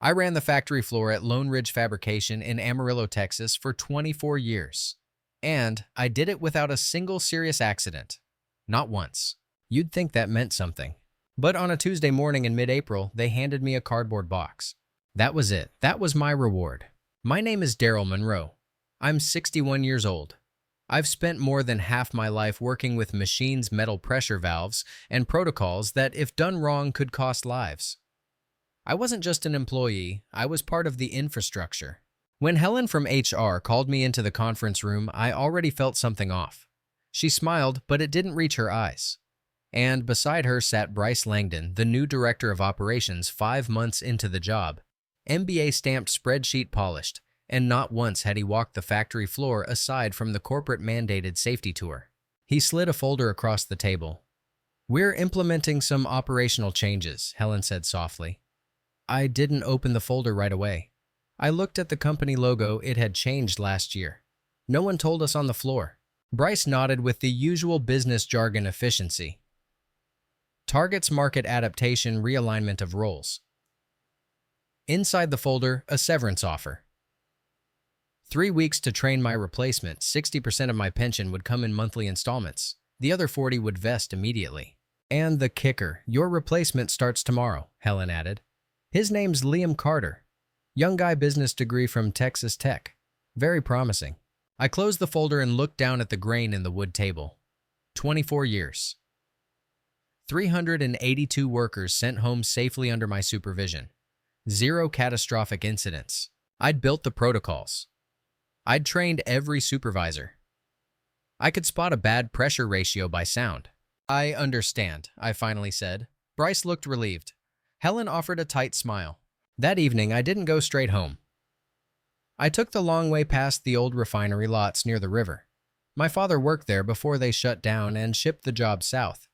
I ran the factory floor at Lone Ridge Fabrication in Amarillo, Texas for 24 years. And I did it without a single serious accident. Not once. You'd think that meant something. But on a Tuesday morning in mid-April, they handed me a cardboard box. That was it. That was my reward. My name is Daryl Monroe. I'm 61 years old. I've spent more than half my life working with machines, metal pressure valves, and protocols that, if done wrong, could cost lives. I wasn't just an employee, I was part of the infrastructure. When Helen from HR called me into the conference room, I already felt something off. She smiled, but it didn't reach her eyes. And beside her sat Bryce Langdon, the new director of operations 5 months into the job. MBA stamped, spreadsheet polished, and not once had he walked the factory floor aside from the corporate-mandated safety tour. He slid a folder across the table. "We're implementing some operational changes," Helen said softly. I didn't open the folder right away. I looked at the company logo. It had changed last year. No one told us on the floor. Bryce nodded with the usual business jargon efficiency. Targets, market adaptation, realignment of roles. Inside the folder, a severance offer. 3 weeks to train my replacement. 60% of my pension would come in monthly installments. The other 40 would vest immediately. And the kicker, your replacement starts tomorrow, Helen added. His name's Liam Carter. Young guy, business degree from Texas Tech. Very promising. I closed the folder and looked down at the grain in the wood table. 24 years. 382 workers sent home safely under my supervision. 0 catastrophic incidents. I'd built the protocols. I'd trained every supervisor. I could spot a bad pressure ratio by sound. "I understand," I finally said. Bryce looked relieved. Helen offered a tight smile. That evening, I didn't go straight home. I took the long way past the old refinery lots near the river. My father worked there before they shut down and shipped the job south.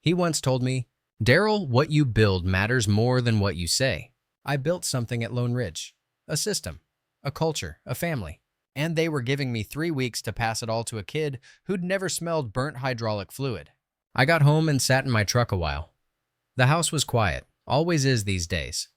He once told me, "Daryl, what you build matters more than what you say." I built something at Lone Ridge. A system, a culture, a family. And they were giving me 3 weeks to pass it all to a kid who'd never smelled burnt hydraulic fluid. I got home and sat in my truck a while. The house was quiet, always is these days.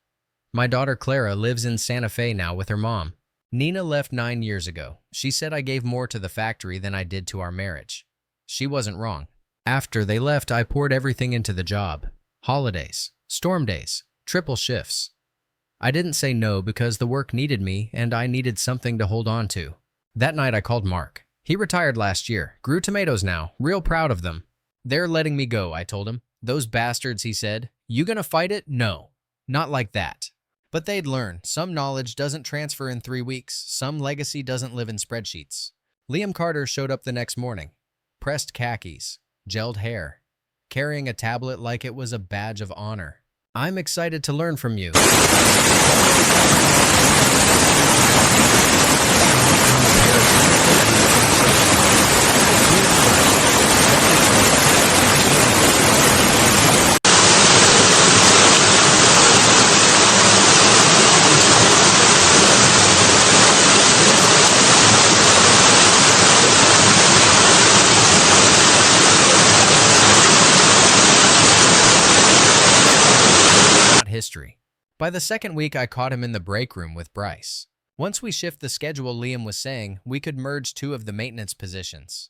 My daughter Clara lives in Santa Fe now with her mom. Nina left 9 years ago. She said I gave more to the factory than I did to our marriage. She wasn't wrong. After they left, I poured everything into the job. Holidays, storm days, triple shifts. I didn't say no because the work needed me and I needed something to hold on to. That night I called Mark. He retired last year, grew tomatoes now, real proud of them. "They're letting me go," I told him. "Those bastards," he said. "You gonna fight it? No. Not like that." But they'd learn. Some knowledge doesn't transfer in 3 weeks. Some legacy doesn't live in spreadsheets. Liam Carter showed up the next morning. Pressed khakis, gelled hair, carrying a tablet like it was a badge of honor. "I'm excited to learn from you." History. By the second week, I caught him in the break room with Bryce. Once we shift the schedule, Liam was saying, we could merge 2 of the maintenance positions.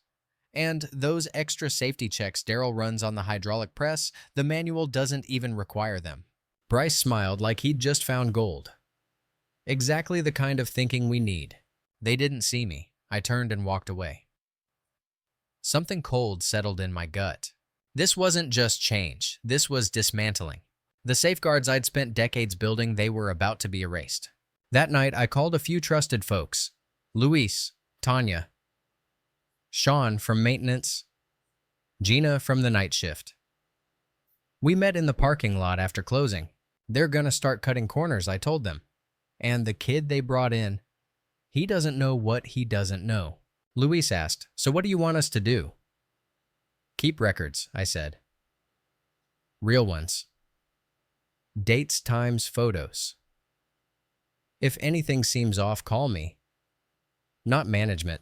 And those extra safety checks Daryl runs on the hydraulic press, the manual doesn't even require them. Bryce smiled like he'd just found gold. Exactly the kind of thinking we need. They didn't see me. I turned and walked away. Something cold settled in my gut. This wasn't just change. This was dismantling. The safeguards I'd spent decades building, they were about to be erased. That night, I called a few trusted folks. Luis, Tanya, Sean from maintenance, Gina from the night shift. We met in the parking lot after closing. "They're gonna start cutting corners," I told them. "And the kid they brought in, he doesn't know what he doesn't know." Luis asked, "So what do you want us to do?" "Keep records," I said. "Real ones. Dates, times, photos. If anything seems off, call me." Not management.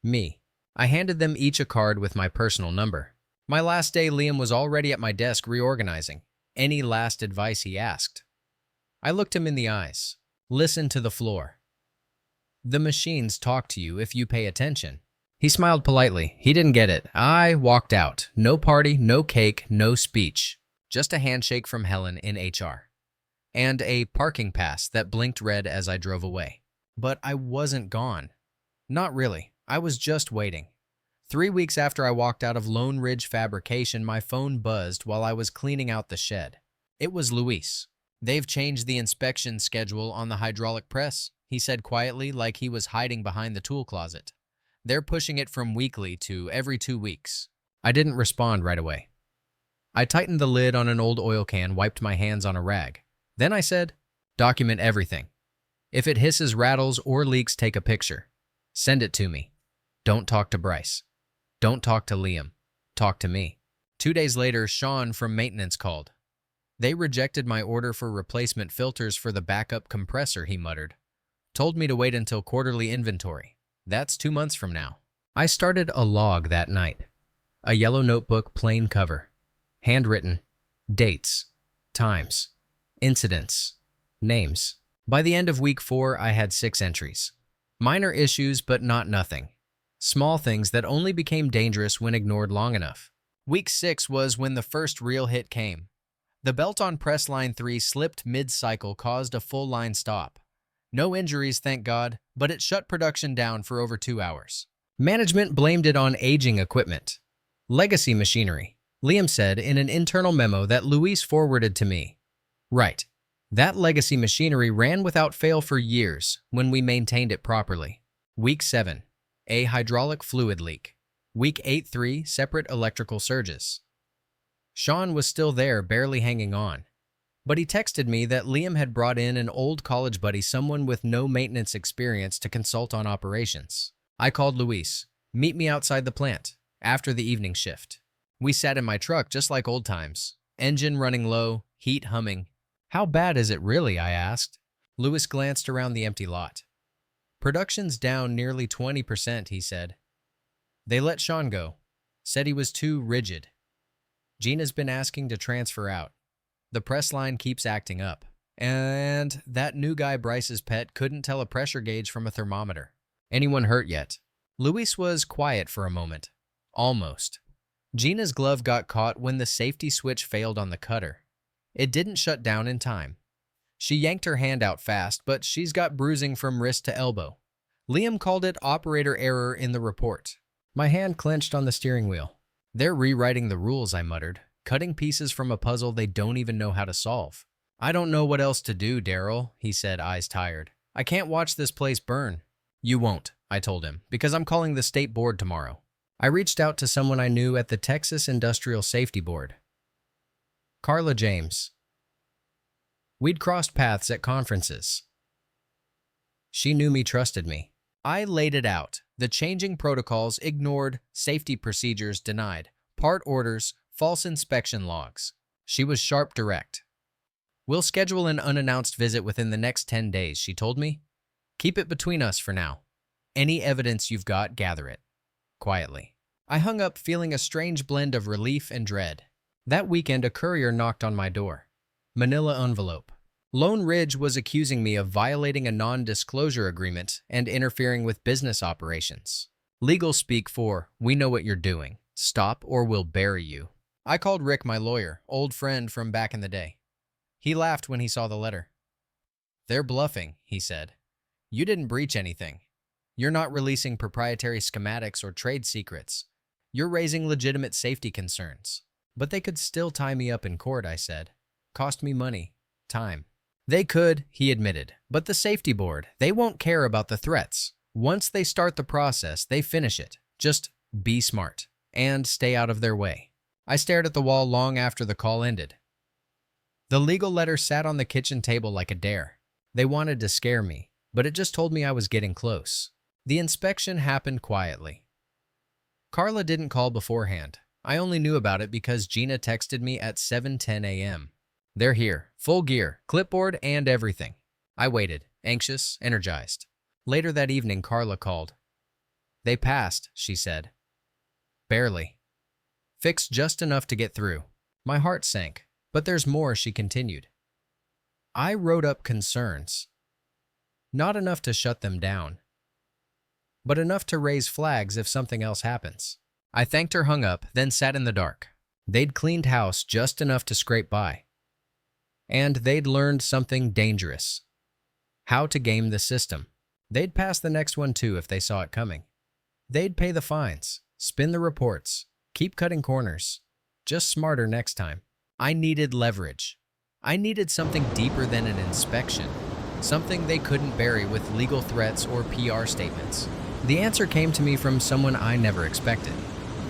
Me. I handed them each a card with my personal number. My last day, Liam was already at my desk reorganizing. Any last advice he asked. I looked him in the eyes. Listen to the floor. The machines talk to you if you pay attention. He smiled politely. He didn't get it. I walked out. No party, no cake, no speech. Just a handshake from Helen in HR. And a parking pass that blinked red as I drove away. But I wasn't gone. Not really. I was just waiting. 3 weeks after I walked out of Lone Ridge Fabrication, my phone buzzed while I was cleaning out the shed. It was Luis. They've changed the inspection schedule on the hydraulic press, he said quietly, like he was hiding behind the tool closet. They're pushing it from weekly to every 2 weeks. I didn't respond right away. I tightened the lid on an old oil can, wiped my hands on a rag. Then I said, document everything. If it hisses, rattles, or leaks, take a picture. Send it to me. Don't talk to Bryce. Don't talk to Liam. Talk to me. 2 days later, Sean from maintenance called. They rejected my order for replacement filters for the backup compressor, he muttered. Told me to wait until quarterly inventory. That's 2 months from now. I started a log that night. A yellow notebook, plain cover. Handwritten. Dates. Times. Incidents. Names. By the end of week 4, I had 6 entries. Minor issues, but not nothing. Small things that only became dangerous when ignored long enough. Week 6 was when the first real hit came. The belt on press line 3 slipped mid-cycle, caused a full line stop. No injuries, thank God, but it shut production down for over 2 hours. Management blamed it on aging equipment. Legacy machinery, Liam said in an internal memo that Luis forwarded to me. Right. That legacy machinery ran without fail for years when we maintained it properly. Week 7, a hydraulic fluid leak. Week 8, 3 separate electrical surges. Sean was still there, barely hanging on. But he texted me that Liam had brought in an old college buddy, someone with no maintenance experience, to consult on operations. I called Luis. Meet me outside the plant, after the evening shift. We sat in my truck just like old times. Engine running low, heat humming. How bad is it really? I asked. Luis glanced around the empty lot. Production's down nearly 20%, he said. They let Sean go. Said he was too rigid. Gina's been asking to transfer out. The press line keeps acting up. And that new guy, Bryce's pet, couldn't tell a pressure gauge from a thermometer. Anyone hurt yet? Luis was quiet for a moment. Almost. Gina's glove got caught when the safety switch failed on the cutter. It didn't shut down in time. She yanked her hand out fast, but she's got bruising from wrist to elbow. Liam called it operator error in the report. My hand clenched on the steering wheel. They're rewriting the rules, I muttered, cutting pieces from a puzzle they don't even know how to solve. I don't know what else to do, Daryl, he said, eyes tired. I can't watch this place burn. You won't, I told him, because I'm calling the state board tomorrow. I reached out to someone I knew at the Texas Industrial Safety Board. Carla James. We'd crossed paths at conferences. She knew me, trusted me. I laid it out. The changing protocols, ignored, safety procedures denied, part orders, false inspection logs. She was sharp, direct. We'll schedule an unannounced visit within the next 10 days, she told me. Keep it between us for now. Any evidence you've got, gather it. Quietly. I hung up, feeling a strange blend of relief and dread. That weekend, a courier knocked on my door. Manila envelope. Lone Ridge was accusing me of violating a non-disclosure agreement and interfering with business operations. Legal speak for, we know what you're doing. Stop or we'll bury you. I called Rick, my lawyer, old friend from back in the day. He laughed when he saw the letter. They're bluffing, he said. You didn't breach anything. You're not releasing proprietary schematics or trade secrets. You're raising legitimate safety concerns. But they could still tie me up in court, I said. Cost me money, time. They could, he admitted, but the safety board, they won't care about the threats. Once they start the process, they finish it. Just be smart and stay out of their way. I stared at the wall long after the call ended. The legal letter sat on the kitchen table like a dare. They wanted to scare me, but it just told me I was getting close. The inspection happened quietly. Carla didn't call beforehand. I only knew about it because Gina texted me at 7:10 a.m. They're here, full gear, clipboard and everything. I waited, anxious, energized. Later that evening, Carla called. They passed, she said. Barely. Fixed just enough to get through. My heart sank. But there's more, she continued. I wrote up concerns. Not enough to shut them down, but enough to raise flags if something else happens. I thanked her, hung up, then sat in the dark. They'd cleaned house just enough to scrape by. And they'd learned something dangerous. How to game the system. They'd pass the next one too if they saw it coming. They'd pay the fines, spin the reports, keep cutting corners. Just smarter next time. I needed leverage. I needed something deeper than an inspection. Something they couldn't bury with legal threats or PR statements. The answer came to me from someone I never expected.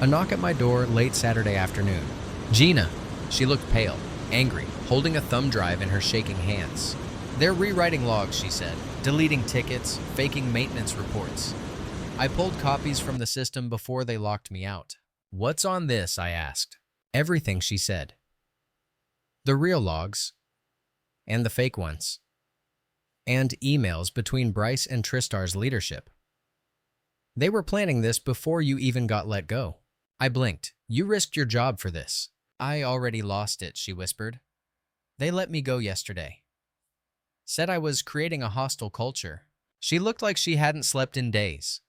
A knock at my door late Saturday afternoon. Gina. She looked pale, angry, holding a thumb drive in her shaking hands. They're rewriting logs, she said, deleting tickets, faking maintenance reports. I pulled copies from the system before they locked me out. What's on this? I asked. Everything, she said. The real logs, and the fake ones, and emails between Bryce and Tristar's leadership. They were planning this before you even got let go. I blinked. You risked your job for this. I already lost it, she whispered. They let me go yesterday. Said I was creating a hostile culture. She looked like she hadn't slept in days.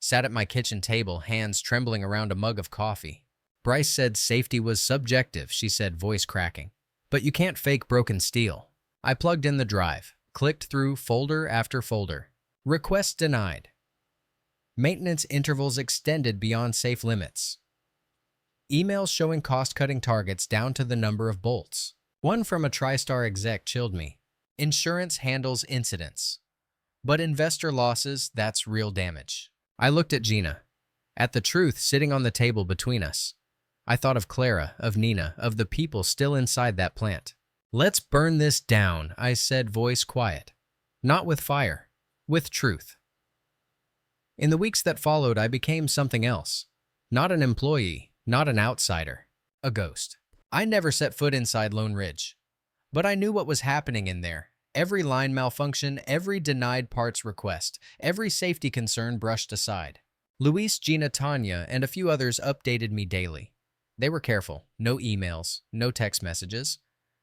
Sat at my kitchen table, hands trembling around a mug of coffee. Bryce said safety was subjective, she said, voice cracking. But you can't fake broken steel. I plugged in the drive, clicked through folder after folder. Request denied. Maintenance intervals extended beyond safe limits. Emails showing cost-cutting targets down to the number of bolts. One from a TriStar exec chilled me. Insurance handles incidents. But investor losses, that's real damage. I looked at Gina, at the truth sitting on the table between us. I thought of Clara, of Nina, of the people still inside that plant. Let's burn this down, I said, voice quiet. Not with fire, with truth. In the weeks that followed, I became something else. Not an employee, not an outsider, a ghost. I never set foot inside Lone Ridge, but I knew what was happening in there. Every line malfunction, every denied parts request, every safety concern brushed aside. Luis, Gina, Tanya, and a few others updated me daily. They were careful. No emails, no text messages.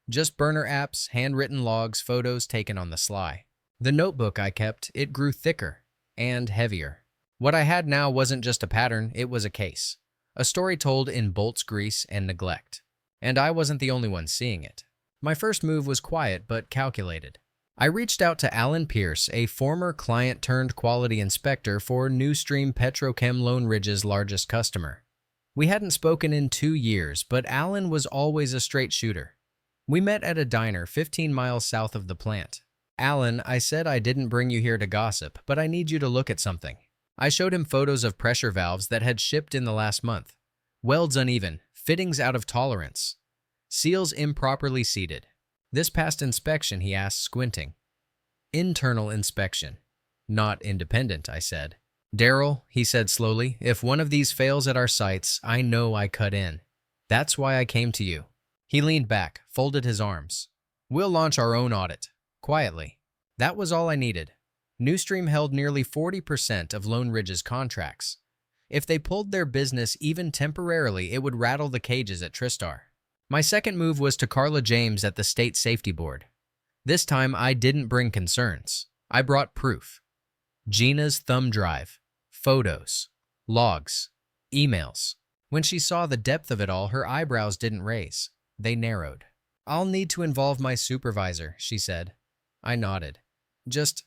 Just burner apps, handwritten logs, photos taken on the sly. The notebook I kept, it grew thicker and heavier. What I had now wasn't just a pattern, it was a case. A story told in bolts, grease, and neglect. And I wasn't the only one seeing it. My first move was quiet but calculated. I reached out to Alan Pierce, a former client-turned-quality inspector for Newstream Petrochem, Lone Ridge's largest customer. We hadn't spoken in 2 years, but Alan was always a straight shooter. We met at a diner 15 miles south of the plant. Alan, I said, I didn't bring you here to gossip, but I need you to look at something. I showed him photos of pressure valves that had shipped in the last month. Welds uneven, fittings out of tolerance. Seals improperly seated. This passed inspection, he asked, squinting. Internal inspection. Not independent, I said. Daryl, he said slowly, if one of these fails at our sites, I know I cut in. That's why I came to you. He leaned back, folded his arms. We'll launch our own audit. Quietly. That was all I needed. Newstream held nearly 40% of Lone Ridge's contracts. If they pulled their business even temporarily, it would rattle the cages at TriStar. My second move was to Carla James at the State Safety Board. This time, I didn't bring concerns. I brought proof. Gina's thumb drive, photos, logs, emails. When she saw the depth of it all, her eyebrows didn't raise. They narrowed. I'll need to involve my supervisor, she said. I nodded. Just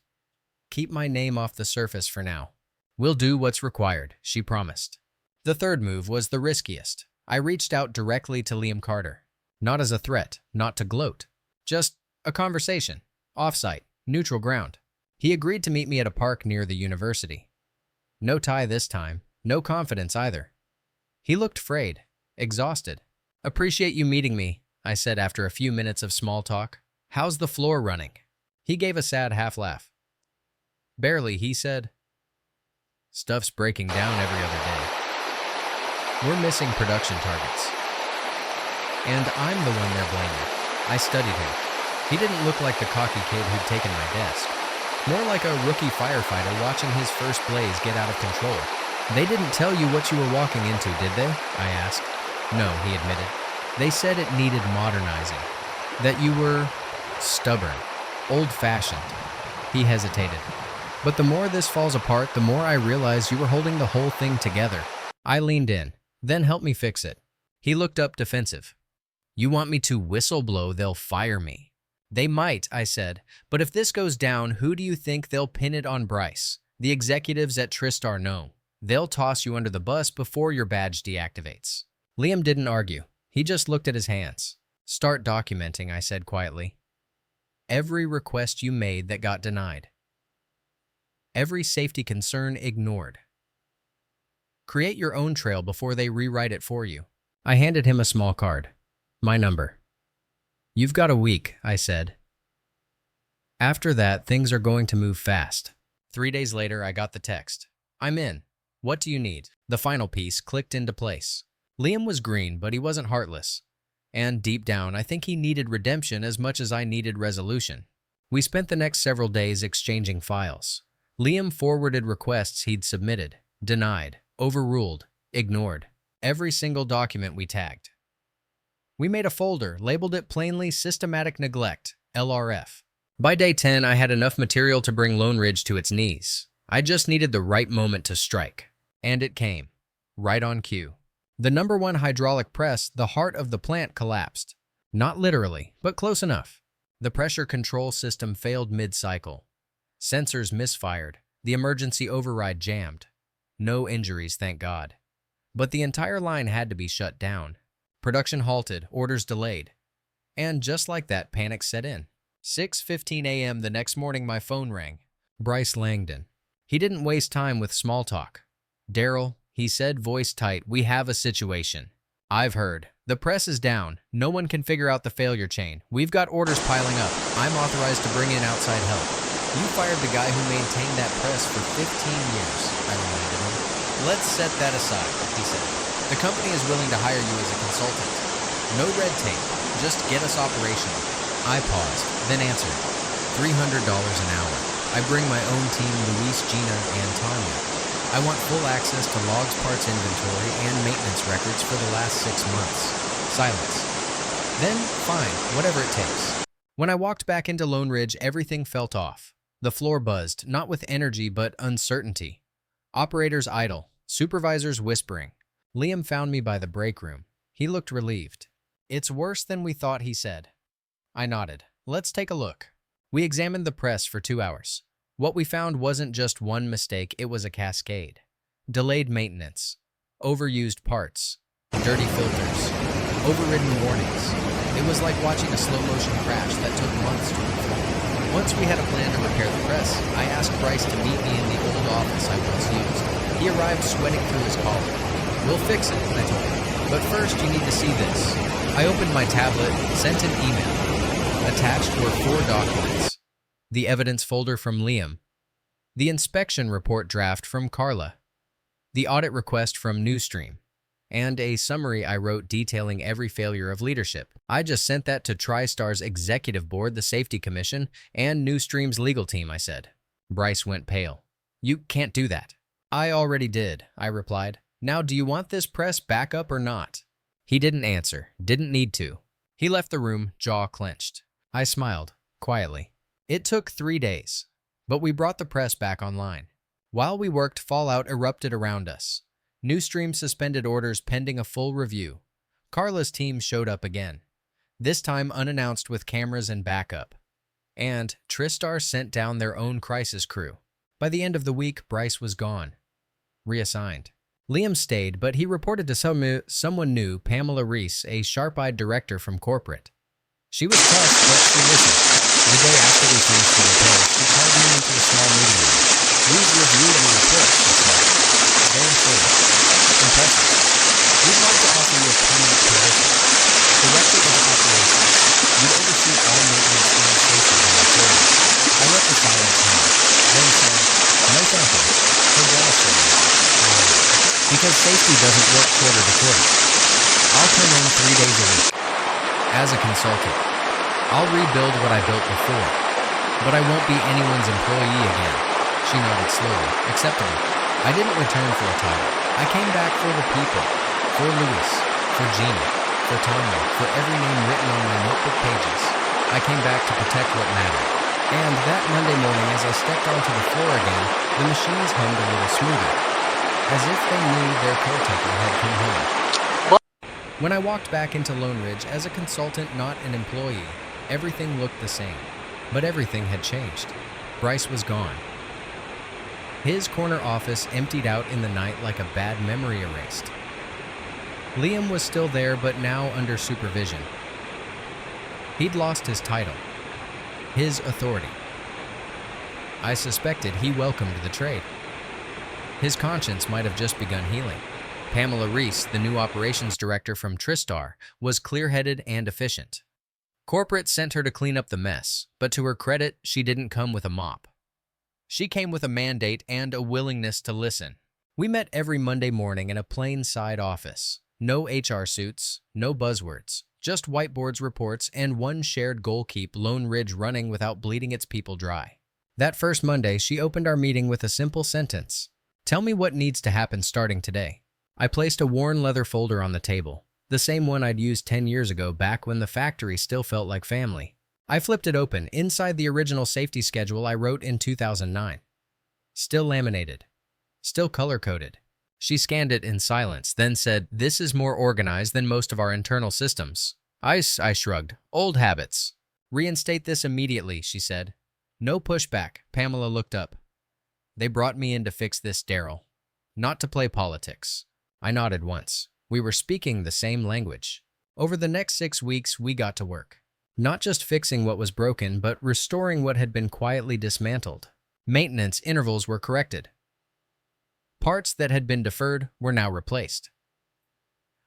keep my name off the surface for now. We'll do what's required, she promised. The third move was the riskiest. I reached out directly to Liam Carter. Not as a threat, not to gloat. Just a conversation. Off-site, neutral ground. He agreed to meet me at a park near the university. No tie this time, no confidence either. He looked frayed, exhausted. Appreciate you meeting me, I said after a few minutes of small talk. How's the floor running? He gave a sad half-laugh. Barely, he said. Stuff's breaking down every other day. We're missing production targets. And I'm the one they're blaming. I studied him. He didn't look like the cocky kid who'd taken my desk. More like a rookie firefighter watching his first blaze get out of control. They didn't tell you what you were walking into, did they? I asked. No, he admitted. They said it needed modernizing. That you were stubborn, old-fashioned. He hesitated. But the more this falls apart, the more I realize you were holding the whole thing together. I leaned in. Then help me fix it. He looked up defensive. You want me to whistle-blow, they'll fire me. They might, I said, but if this goes down, who do you think they'll pin it on? Bryce. The executives at TriStar know. They'll toss you under the bus before your badge deactivates. Liam didn't argue. He just looked at his hands. Start documenting, I said quietly. Every request you made that got denied. Every safety concern ignored. Create your own trail before they rewrite it for you. I handed him a small card. My number. You've got a week, I said. After that, things are going to move fast. 3 days later, I got the text. I'm in. What do you need? The final piece clicked into place. Liam was green, but he wasn't heartless. And deep down, I think he needed redemption as much as I needed resolution. We spent the next several days exchanging files. Liam forwarded requests he'd submitted, denied, overruled, ignored. Every single document we tagged. We made a folder, labeled it plainly Systematic Neglect, LRF. By day 10, I had enough material to bring Lone Ridge to its knees. I just needed the right moment to strike. And it came. Right on cue. The #1 hydraulic press, the heart of the plant, collapsed. Not literally, but close enough. The pressure control system failed mid-cycle. Sensors misfired. The emergency override jammed. No injuries, thank God. But the entire line had to be shut down. Production halted, orders delayed. And just like that, panic set in. 6:15 a.m. the next morning, my phone rang. Bryce Langdon. He didn't waste time with small talk. Daryl, he said, voice tight, we have a situation. I've heard. The press is down. No one can figure out the failure chain. We've got orders piling up. I'm authorized to bring in outside help. You fired the guy who maintained that press for 15 years, I reminded him. Let's set that aside, he said. The company is willing to hire you as a consultant. No red tape, just get us operational. I paused, then answered. $300 an hour. I bring my own team, Luis, Gina, and Tanya. I want full access to logs, parts inventory, and maintenance records for the last 6 months. Silence. Then, fine, whatever it takes. When I walked back into Lone Ridge, everything felt off. The floor buzzed, not with energy, but uncertainty. Operators idle, supervisors whispering. Liam found me by the break room. He looked relieved. It's worse than we thought, he said. I nodded. Let's take a look. We examined the press for 2 hours. What we found wasn't just one mistake, it was a cascade. Delayed maintenance, overused parts, dirty filters, overridden warnings. It was like watching a slow-motion crash that took months to unfold. Once we had a plan to repair the press, I asked Bryce to meet me in the old office I once used. He arrived sweating through his collar. We'll fix it, I told him. But first, you need to see this. I opened my tablet, sent an email. Attached were 4 documents. The evidence folder from Liam. The inspection report draft from Carla. The audit request from Newstream. And a summary I wrote detailing every failure of leadership. I just sent that to TriStar's executive board, the safety commission, and Newstream's legal team, I said. Bryce went pale. You can't do that. I already did, I replied. Now, do you want this press back up or not? He didn't answer, didn't need to. He left the room, jaw clenched. I smiled, quietly. It took 3 days, but we brought the press back online. While we worked, fallout erupted around us. Newstream suspended orders pending a full review. Carla's team showed up again, this time unannounced with cameras and backup. And TriStar sent down their own crisis crew. By the end of the week, Bryce was gone. Reassigned. Liam stayed, but he reported to someone new, Pamela Reese, a sharp-eyed director from corporate. She was tough, but she listened. The day after we finished the report, she called me into a small meeting room. We've reviewed your report, she said. Very thorough. Impressive. We'd like to offer you a permanent position. Director of Operations. You'd oversee all maintenance and safety going forward. I let the silence hang, then said, no thank you. Her boss said, because safety doesn't work quarter to quarter. I'll come in 3 days a week. As a consultant, I'll rebuild what I built before, but I won't be anyone's employee again. She nodded slowly, accepting it. I didn't return for a title. I came back for the people, for Luis, for Gina, for Tanya, for every name written on my notebook pages. I came back to protect what mattered. And that Monday morning, as I stepped onto the floor again, the machines hummed a little smoother, as if they knew their caretaker had come home. When I walked back into Lone Ridge as a consultant, not an employee, everything looked the same. But everything had changed. Bryce was gone. His corner office emptied out in the night like a bad memory erased. Liam was still there, but now under supervision. He'd lost his title, his authority. I suspected he welcomed the trade. His conscience might have just begun healing. Pamela Reese, the new operations director from Tristar, was clear-headed and efficient. Corporate sent her to clean up the mess, but to her credit, she didn't come with a mop. She came with a mandate and a willingness to listen. We met every Monday morning in a plain side office. No HR suits, no buzzwords, just whiteboards, reports, and one shared goal: keep Lone Ridge running without bleeding its people dry. That first Monday, she opened our meeting with a simple sentence. Tell me what needs to happen starting today. I placed a worn leather folder on the table, the same one I'd used 10 years ago, back when the factory still felt like family. I flipped it open. Inside the original safety schedule I wrote in 2009. Still laminated. Still color-coded. She scanned it in silence, then said, "This is more organized than most of our internal systems." I shrugged. "Old habits." "Reinstate this immediately," she said. No pushback. Pamela looked up. "They brought me in to fix this, Daryl. Not to play politics." I nodded once. We were speaking the same language. Over the next 6 weeks, we got to work. Not just fixing what was broken, but restoring what had been quietly dismantled. Maintenance intervals were corrected. Parts that had been deferred were now replaced.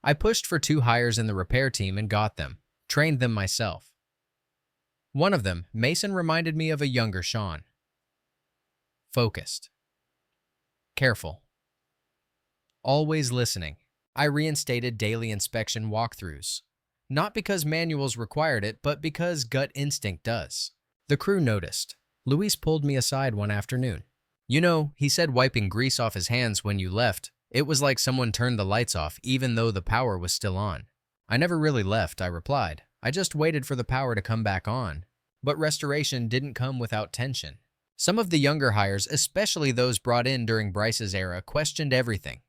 I pushed for 2 hires in the repair team and got them, trained them myself. One of them, Mason, reminded me of a younger Sean. Focused. Careful. Always listening. I reinstated daily inspection walkthroughs. Not because manuals required it, but because gut instinct does. The crew noticed. Luis pulled me aside one afternoon. "You know," he said, wiping grease off his hands, "when you left, it was like someone turned the lights off even though the power was still on." "I never really left," I replied. "I just waited for the power to come back on." But restoration didn't come without tension. Some of the younger hires, especially those brought in during Bryce's era, questioned everything.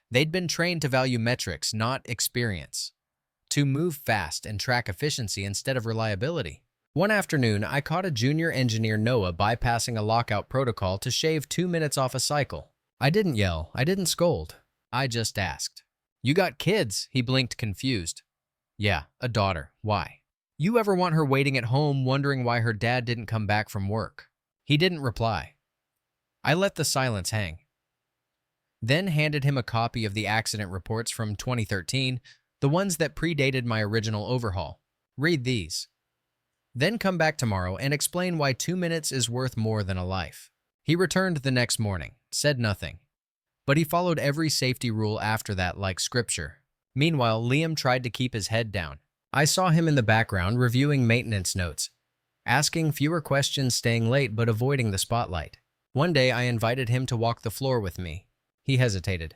They'd been trained to value metrics, not experience. To move fast and track efficiency instead of reliability. One afternoon, I caught a junior engineer, Noah, bypassing a lockout protocol to shave 2 minutes off a cycle. I didn't yell. I didn't scold. I just asked. "You got kids?" He blinked, confused. "Yeah, a daughter. Why?" "You ever want her waiting at home wondering why her dad didn't come back from work?" He didn't reply. I let the silence hang. Then handed him a copy of the accident reports from 2013, the ones that predated my original overhaul. "Read these. Then come back tomorrow and explain why 2 minutes is worth more than a life." He returned the next morning, said nothing. But he followed every safety rule after that like scripture. Meanwhile, Liam tried to keep his head down. I saw him in the background reviewing maintenance notes, asking fewer questions, staying late, but avoiding the spotlight. One day, I invited him to walk the floor with me. He hesitated.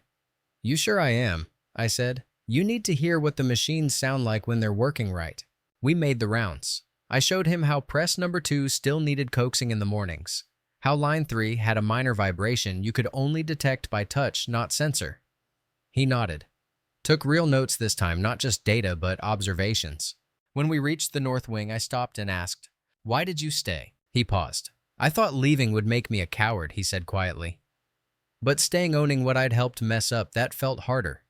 "You sure I am?" I said. "You need to hear what the machines sound like when they're working right." We made the rounds. I showed him how press number 2 still needed coaxing in the mornings, how line 3 had a minor vibration you could only detect by touch, not sensor. He nodded. Took real notes this time, not just data, but observations. When we reached the north wing, I stopped and asked, "Why did you stay?" He paused. "I thought leaving would make me a coward," he said quietly. "But staying, owning what I'd helped mess up, that felt harder.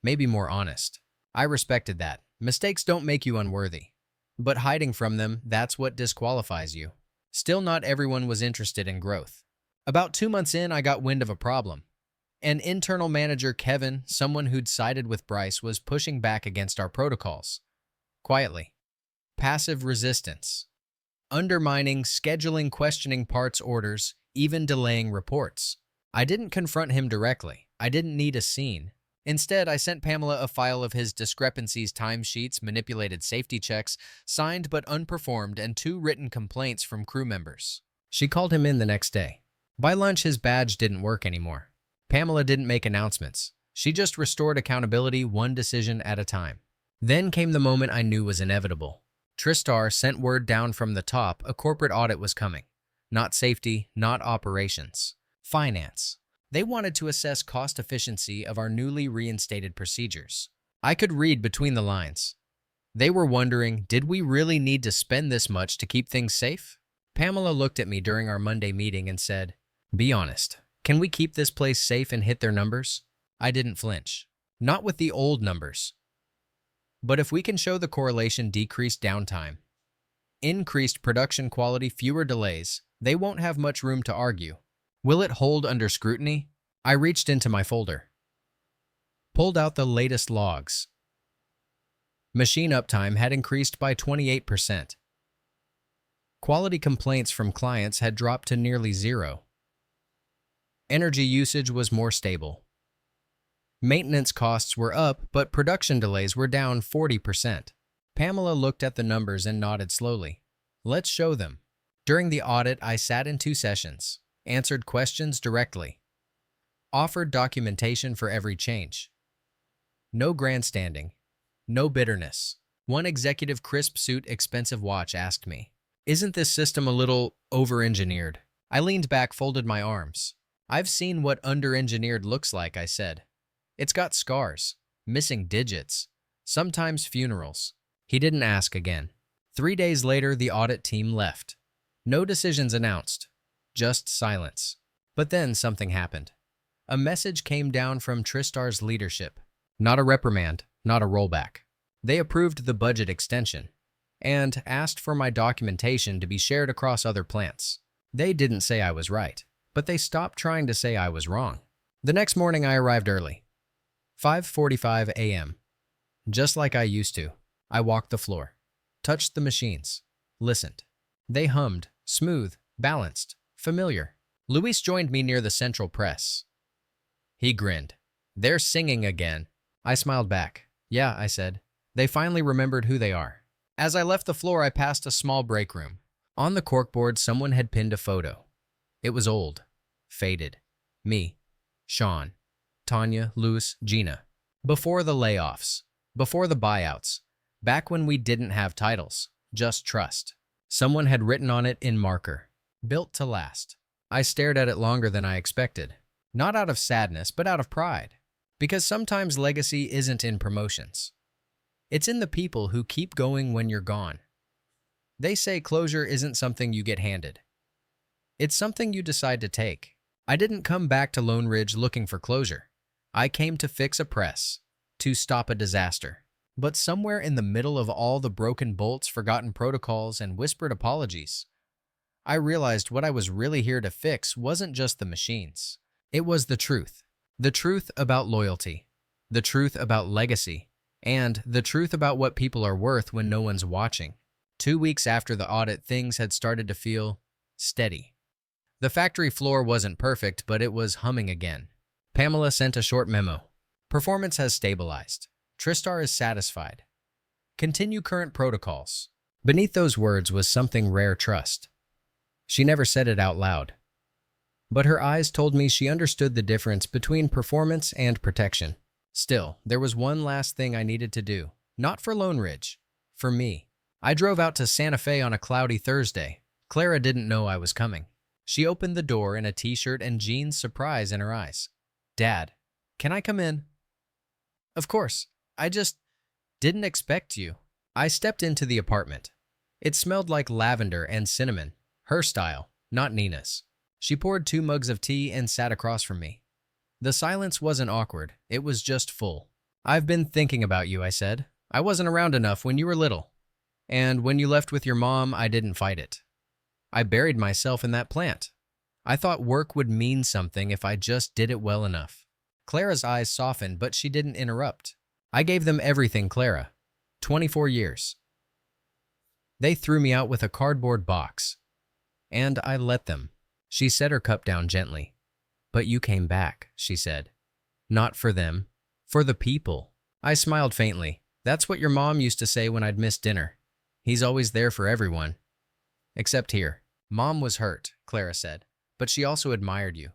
Maybe more honest." I respected that. Mistakes don't make you unworthy. But hiding from them, that's what disqualifies you. Still, not everyone was interested in growth. About 2 months in, I got wind of a problem. An internal manager, Kevin, someone who'd sided with Bryce, was pushing back against our protocols. Quietly. Passive resistance. Undermining, scheduling, questioning parts orders, even delaying reports. I didn't confront him directly. I didn't need a scene. Instead, I sent Pamela a file of his discrepancies, timesheets, manipulated safety checks, signed but unperformed, and 2 written complaints from crew members. She called him in the next day. By lunch, his badge didn't work anymore. Pamela didn't make announcements. She just restored accountability, one decision at a time. Then came the moment I knew was inevitable. Tristar sent word down from the top a corporate audit was coming. Not safety, not operations. Finance. They wanted to assess cost efficiency of our newly reinstated procedures. I could read between the lines. They were wondering, did we really need to spend this much to keep things safe? Pamela looked at me during our Monday meeting and said, "Be honest. Can we keep this place safe and hit their numbers?" I didn't flinch. Not with the old numbers. But if we can show the correlation decreased downtime, increased production quality, fewer delays, they won't have much room to argue. Will it hold under scrutiny? I reached into my folder, pulled out the latest logs. Machine uptime had increased by 28%. Quality complaints from clients had dropped to nearly zero. Energy usage was more stable. Maintenance costs were up, but production delays were down 40%. Pamela looked at the numbers and nodded slowly. Let's show them. During the audit, I sat in 2 sessions, answered questions directly, offered documentation for every change. No grandstanding, no bitterness. One executive crisp suit, expensive watch asked me, "Isn't this system a little over-engineered?" I leaned back, folded my arms. "I've seen what under-engineered looks like," I said. "It's got scars, missing digits, sometimes funerals." He didn't ask again. 3 days later, the audit team left. No decisions announced, just silence. But then something happened. A message came down from Tristar's leadership. Not a reprimand, not a rollback. They approved the budget extension and asked for my documentation to be shared across other plants. They didn't say I was right, but they stopped trying to say I was wrong. The next morning, I arrived early. 5:45 a.m. Just like I used to, I walked the floor, touched the machines, listened. They hummed, smooth, balanced, familiar. Luis joined me near the central press. He grinned. "They're singing again." I smiled back. "Yeah," I said. "They finally remembered who they are." As I left the floor, I passed a small break room. On the corkboard, someone had pinned a photo. It was old, faded. Me, Sean, Tanya, Luis, Gina. Before the layoffs, before the buyouts, back when we didn't have titles, just trust. Someone had written on it in marker, "Built to last." I stared at it longer than I expected. Not out of sadness, but out of pride. Because sometimes legacy isn't in promotions. It's in the people who keep going when you're gone. They say closure isn't something you get handed. It's something you decide to take. I didn't come back to Lone Ridge looking for closure. I came to fix a press, to stop a disaster. But somewhere in the middle of all the broken bolts, forgotten protocols, and whispered apologies, I realized what I was really here to fix wasn't just the machines. It was the truth. The truth about loyalty. The truth about legacy. And the truth about what people are worth when no one's watching. 2 weeks after the audit, things had started to feel steady. The factory floor wasn't perfect, but it was humming again. Pamela sent a short memo. Performance has stabilized. Tristar is satisfied. Continue current protocols. Beneath those words was something rare: trust. She never said it out loud, but her eyes told me she understood the difference between performance and protection. Still, there was one last thing I needed to do. Not for Lone Ridge. For me. I drove out to Santa Fe on a cloudy Thursday. Clara didn't know I was coming. She opened the door in a t-shirt and jeans, surprise in her eyes. "Dad, can I come in?" "Of course. I just didn't expect you." I stepped into the apartment. It smelled like lavender and cinnamon. Her style, not Nina's. She poured 2 mugs of tea and sat across from me. The silence wasn't awkward. It was just full. "I've been thinking about you," I said. "I wasn't around enough when you were little. And when you left with your mom, I didn't fight it. I buried myself in that plant. I thought work would mean something if I just did it well enough." Clara's eyes softened, but she didn't interrupt. "I gave them everything, Clara. 24 years. They threw me out with a cardboard box. And I let them." She set her cup down gently. "But you came back," she said. "Not for them. For the people." I smiled faintly. "That's what your mom used to say when I'd miss dinner. He's always there for everyone. Except here." "Mom was hurt," Clara said. "But she also admired you.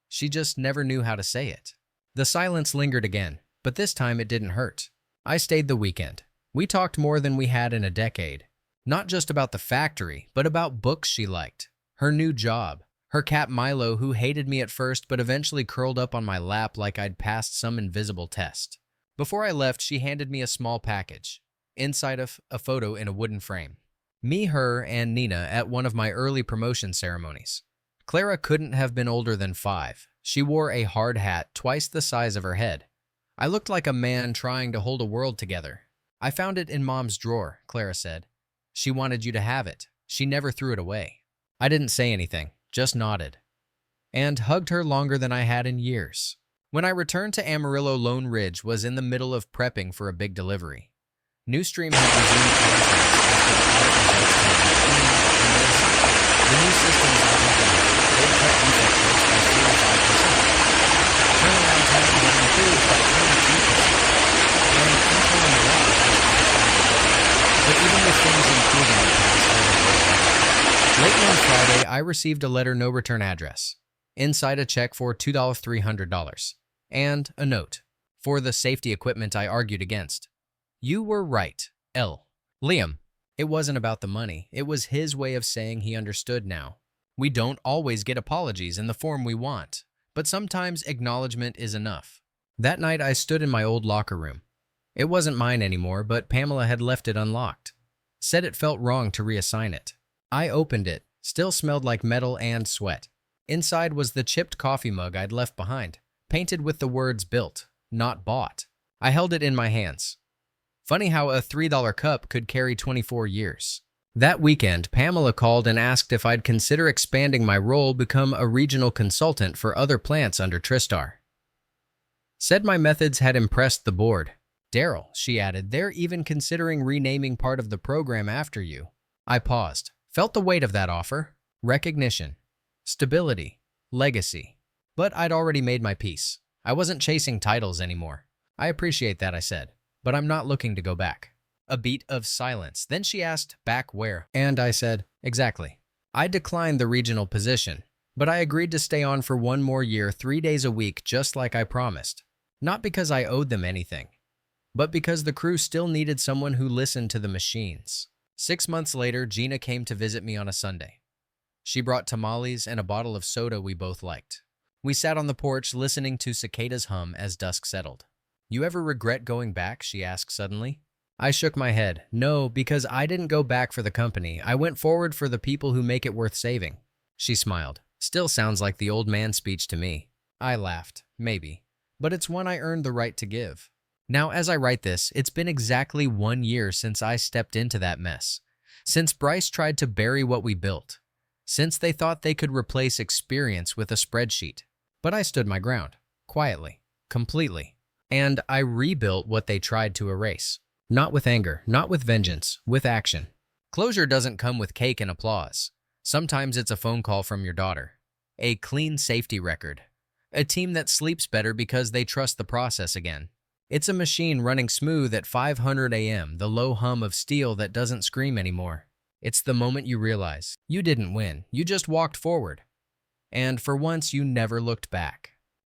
She just never knew how to say it." The silence lingered again, but this time it didn't hurt. I stayed the weekend. We talked more than we had in a decade. Not just about the factory, but about books she liked, her new job, her cat Milo who hated me at first but eventually curled up on my lap like I'd passed some invisible test. Before I left, she handed me a small package. Inside of a photo in a wooden frame. Me, her, and Nina at one of my early promotion ceremonies. Clara couldn't have been older than 5. She wore a hard hat twice the size of her head. I looked like a man trying to hold a world together. I found it in Mom's drawer, Clara said. She wanted you to have it. She never threw it away. I didn't say anything, just nodded. And hugged her longer than I had in years. When I returned to Amarillo, Lone Ridge was in the middle of prepping for a big delivery. Newstream had resumed contracts after the audit results came in, and the new systems I implemented, they cut defect rates by 45%. Turnaround time had improved by 22%. And internal morale was actually. But even with things improving in the past, late one Friday, I received a letter no return address. Inside a check for $2,300. And a note for the safety equipment I argued against. You were right, L. Liam. It wasn't about the money. It was his way of saying he understood now. We don't always get apologies in the form we want, but sometimes acknowledgement is enough. That night I stood in my old locker room. It wasn't mine anymore, but Pamela had left it unlocked. Said it felt wrong to reassign it. I opened it. Still smelled like metal and sweat. Inside was the chipped coffee mug I'd left behind, painted with the words built, not bought. I held it in my hands. Funny how a $3 cup could carry 24 years. That weekend, Pamela called and asked if I'd consider expanding my role, become a regional consultant for other plants under Tristar. Said my methods had impressed the board. Daryl, she added, they're even considering renaming part of the program after you. I paused, felt the weight of that offer. Recognition, stability, legacy. But I'd already made my peace. I wasn't chasing titles anymore. I appreciate that, I said. But I'm not looking to go back. A beat of silence. Then she asked, back where? And I said, exactly. I declined the regional position, but I agreed to stay on for 1 more year, 3 days a week, just like I promised. Not because I owed them anything, but because the crew still needed someone who listened to the machines. 6 months later, Gina came to visit me on a Sunday. She brought tamales and a bottle of soda we both liked. We sat on the porch listening to cicadas hum as dusk settled. You ever regret going back? She asked suddenly. I shook my head. No, because I didn't go back for the company. I went forward for the people who make it worth saving. She smiled. Still sounds like the old man speech to me. I laughed. Maybe. But it's one I earned the right to give. Now, as I write this, it's been exactly 1 year since I stepped into that mess. Since Bryce tried to bury what we built. Since they thought they could replace experience with a spreadsheet. But I stood my ground. Quietly. Completely. And I rebuilt what they tried to erase. Not with anger, not with vengeance, with action. Closure doesn't come with cake and applause. Sometimes it's a phone call from your daughter. A clean safety record. A team that sleeps better because they trust the process again. It's a machine running smooth at 500 a.m., the low hum of steel that doesn't scream anymore. It's the moment you realize you didn't win, you just walked forward. And for once, you never looked back.